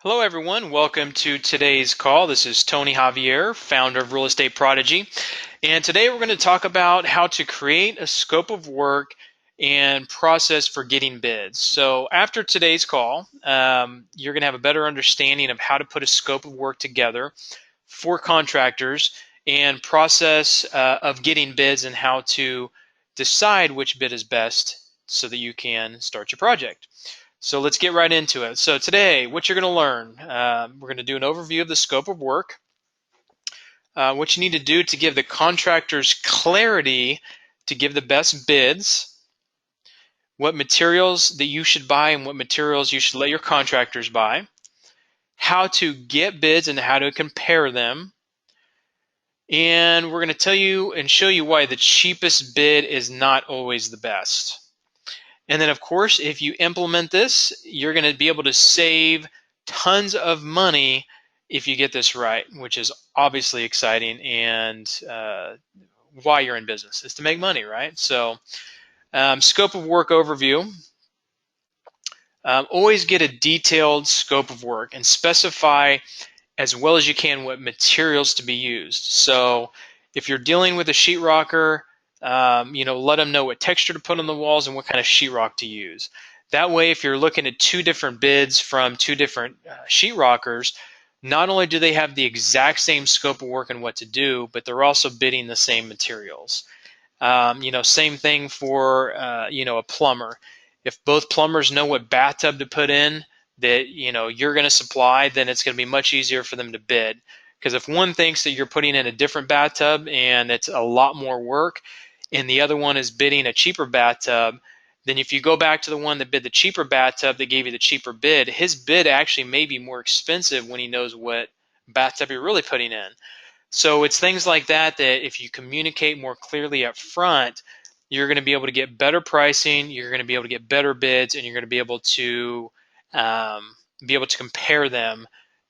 Hello, everyone. Welcome to today's call. This is Tony Javier, founder of Real Estate Prodigy. And today we're going to talk about how to create a scope of work and process for getting bids. So after today's call, you're going to have a better understanding of how to put a scope of work together for contractors and process of getting bids and how to decide which bid is best so that you can start your project. So let's get right into it. So today, what you're going to learn, we're going to do an overview of the scope of work, what you need to do to give the contractors clarity to give the best bids, what materials that you should buy and what materials you should let your contractors buy, how to get bids and how to compare them, and we're going to tell you and show you why the cheapest bid is not always the best. And then, of course, if you implement this, you're going to be able to save tons of money if you get this right, which is obviously exciting and why you're in business is to make money, right? So scope of work overview. Always get a detailed scope of work and specify as well as you can what materials to be used. So if you're dealing with a sheetrocker, let them know what texture to put on the walls and what kind of sheetrock to use. That way, if you're looking at two different bids from two different sheetrockers, not only do they have the exact same scope of work and what to do, but they're also bidding the same materials. Same thing for a plumber. If both plumbers know what bathtub to put in that you're going to supply, then it's going to be much easier for them to bid. Because if one thinks that you're putting in a different bathtub and it's a lot more work, and the other one is bidding a cheaper bathtub, then if you go back to the one that bid the cheaper bathtub that gave you the cheaper bid, his bid actually may be more expensive when he knows what bathtub you're really putting in. So it's things like that that if you communicate more clearly up front, you're going to be able to get better pricing, you're going to be able to get better bids, and you're going to be able to compare them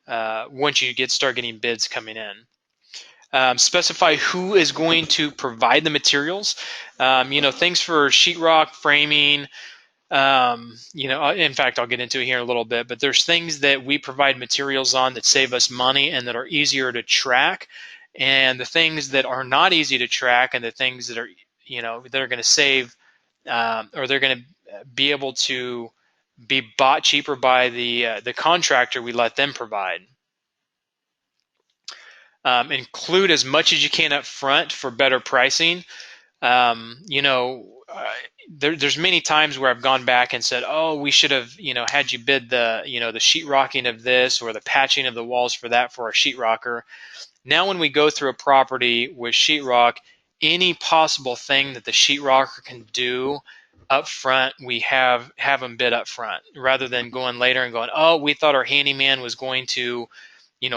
once you start getting bids coming in. Specify who is going to provide the materials. Things for sheetrock, framing. In fact, I'll get into it here in a little bit, but there's things that we provide materials on that save us money and that are easier to track. And the things that are not easy to track and the things that are, that are going to save or they're going to be able to be bought cheaper by the contractor, we let them provide. Include as much as you can up front for better pricing. There's many times where I've gone back and said, oh, we should have, had you bid the sheetrocking of this or the patching of the walls for that for our sheetrocker. Now when we go through a property with sheetrock, any possible thing that the sheetrocker can do up front, we have them bid up front rather than going later and going, oh, we thought our handyman was going to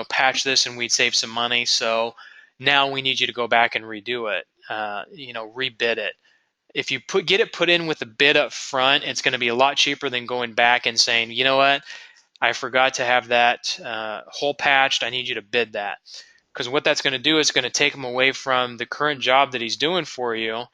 patch this and we'd save some money. So now we need you to go back and redo it, rebid it. If you get it put in with a bid up front, it's going to be a lot cheaper than going back and saying, you know what, I forgot to have that hole patched. I need you to bid that. Because what that's going to do is going to take him away from the current job that he's doing for you.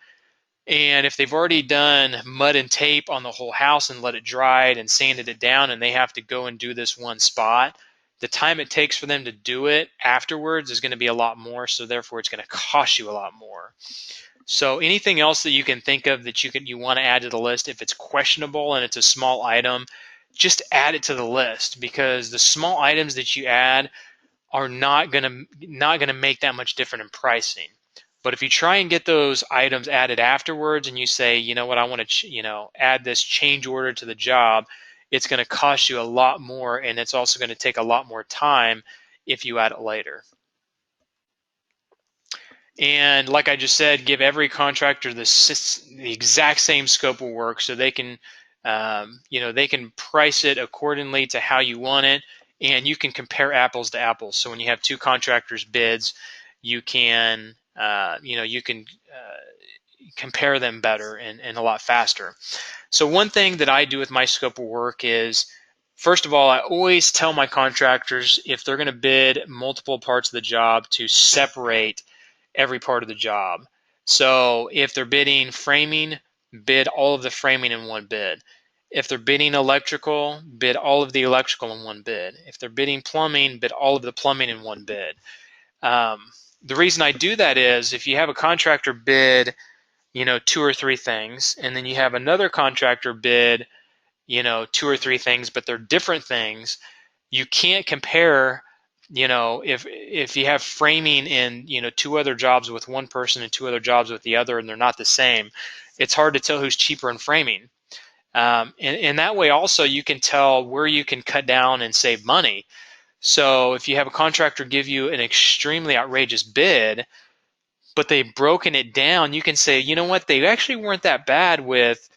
And if they've already done mud and tape on the whole house and let it dry and sanded it down and they have to go and do this one spot, the time it takes for them to do it afterwards is going to be a lot more, so therefore it's going to cost you a lot more. So anything else that you can think of that you want to add to the list, if it's questionable and it's a small item, just add it to the list, because the small items that you add are not going to make that much different in pricing. But if you try and get those items added afterwards and you say, you know what, I want to add this change order to the job, it's going to cost you a lot more, and it's also going to take a lot more time if you add it later. And like I just said, give every contractor the exact same scope of work so they can, they can price it accordingly to how you want it, and you can compare apples to apples. So when you have two contractors' bids, you can, compare them better and a lot faster. So one thing that I do with my scope of work is, first of all, I always tell my contractors if they're going to bid multiple parts of the job to separate every part of the job. So if they're bidding framing, bid all of the framing in one bid. If they're bidding electrical, bid all of the electrical in one bid. If they're bidding plumbing, bid all of the plumbing in one bid. The reason I do that is if you have a contractor bid, 2 or 3 things, and then you have another contractor bid, 2 or 3 things, but they're different things, you can't compare. If you have framing in 2 other jobs with one person and 2 other jobs with the other, and they're not the same, it's hard to tell who's cheaper in framing. And that way also you can tell where you can cut down and save money. So if you have a contractor give you an extremely outrageous bid, but they've broken it down, you can say, you know what, they actually weren't that bad with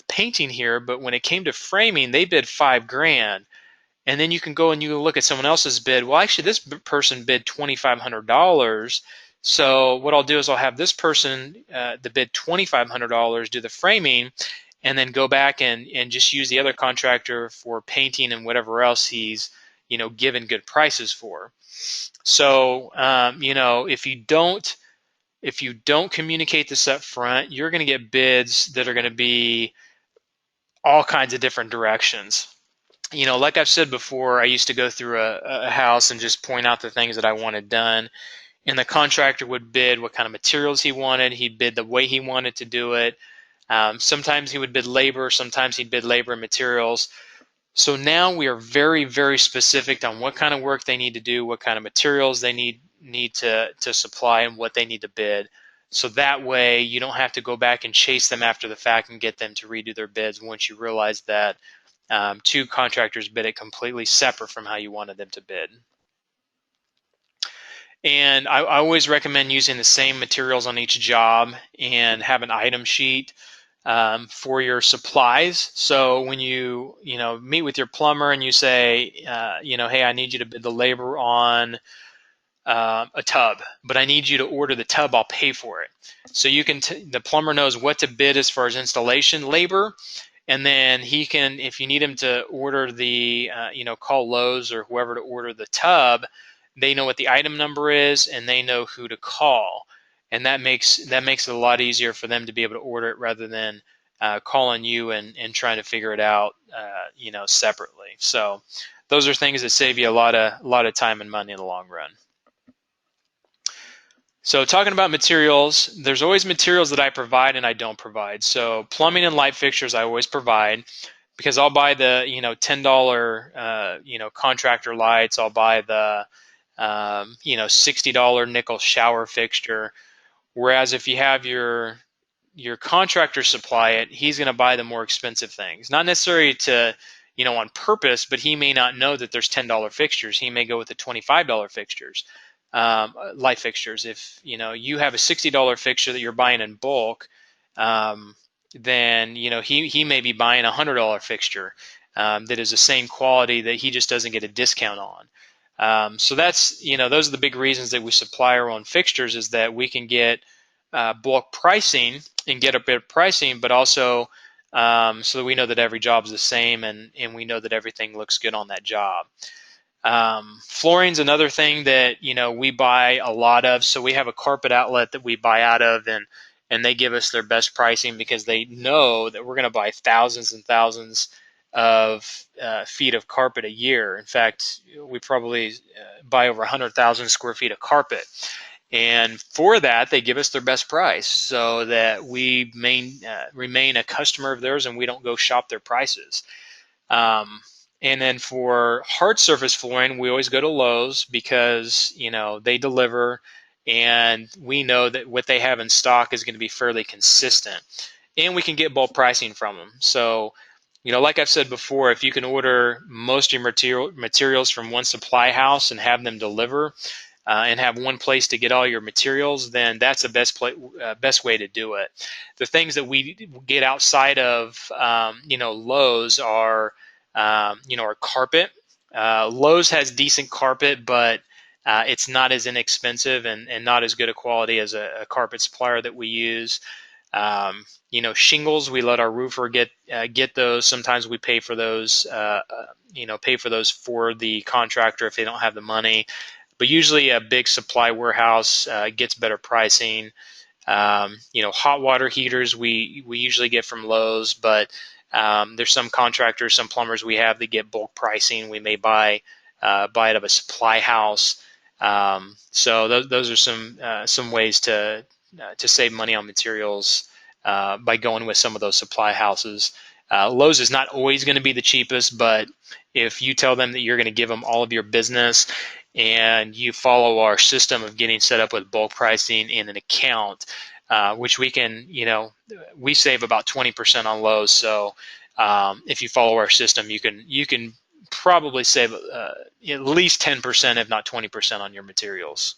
painting here, but when it came to framing, they bid $5,000. And then you can go and you look at someone else's bid. Well, actually, this person bid $2,500. So what I'll do is I'll have this person that bid $2,500 do the framing, and then go back and just use the other contractor for painting and whatever else he's given good prices for. So if you don't communicate this up front, you're going to get bids that are going to be all kinds of different directions. Like I've said before, I used to go through a house and just point out the things that I wanted done. And the contractor would bid what kind of materials he wanted. He'd bid the way he wanted to do it. Sometimes he would bid labor. Sometimes he'd bid labor and materials. So now we are very, very specific on what kind of work they need to do, what kind of materials they need to supply, and what they need to bid. So that way you don't have to go back and chase them after the fact and get them to redo their bids once you realize that 2 contractors bid it completely separate from how you wanted them to bid. And I always recommend using the same materials on each job and have an item sheet for your supplies. So when you meet with your plumber and you say, hey, I need you to bid the labor on a tub, but I need you to order the tub, I'll pay for it. So you can the plumber knows what to bid as far as installation labor. And then he can, if you need him to order the, call Lowe's or whoever to order the tub, they know what the item number is and they know who to call. And that makes it a lot easier for them to be able to order it rather than calling you and trying to figure it out, separately. So those are things that save you a lot of time and money in the long run. So talking about materials, there's always materials that I provide and I don't provide. So plumbing and light fixtures I always provide because I'll buy the $10 contractor lights. I'll buy the $60 nickel shower fixture. Whereas if you have your contractor supply it, he's going to buy the more expensive things. Not necessarily to on purpose, but he may not know that there's $10 fixtures. He may go with the $25 fixtures. Light fixtures. If you have a $60 fixture that you're buying in bulk, then he may be buying a $100 fixture that is the same quality that he just doesn't get a discount on. So that's those are the big reasons that we supply our own fixtures, is that we can get bulk pricing and get a bit of pricing, but also so that we know that every job is the same and we know that everything looks good on that job. Flooring's another thing that we buy a lot of. So we have a carpet outlet that we buy out of, and they give us their best pricing because they know that we're going to buy thousands and thousands of feet of carpet a year. In fact, we probably buy over 100,000 square feet of carpet. And for that, they give us their best price so that we remain a customer of theirs and we don't go shop their prices. And then for hard surface flooring, we always go to Lowe's because, they deliver and we know that what they have in stock is going to be fairly consistent. And we can get bulk pricing from them. So, like I've said before, if you can order most of your materials from one supply house and have them deliver and have one place to get all your materials, then that's the best way to do it. The things that we get outside of, Lowe's are our carpet. Lowe's has decent carpet, but it's not as inexpensive and not as good a quality as a carpet supplier that we use. Shingles, we let our roofer get those. Sometimes we pay for those, for the contractor if they don't have the money. But usually a big supply warehouse gets better pricing. Hot water heaters we usually get from Lowe's, but There's some contractors, some plumbers we have that get bulk pricing. We may buy it of a supply house. So those are some ways to save money on materials by going with some of those supply houses. Lowe's is not always going to be the cheapest, but if you tell them that you're going to give them all of your business and you follow our system of getting set up with bulk pricing in an account, which we can, we save about 20% on Lowe's. So if you follow our system, you can probably save at least 10%, if not 20% on your materials.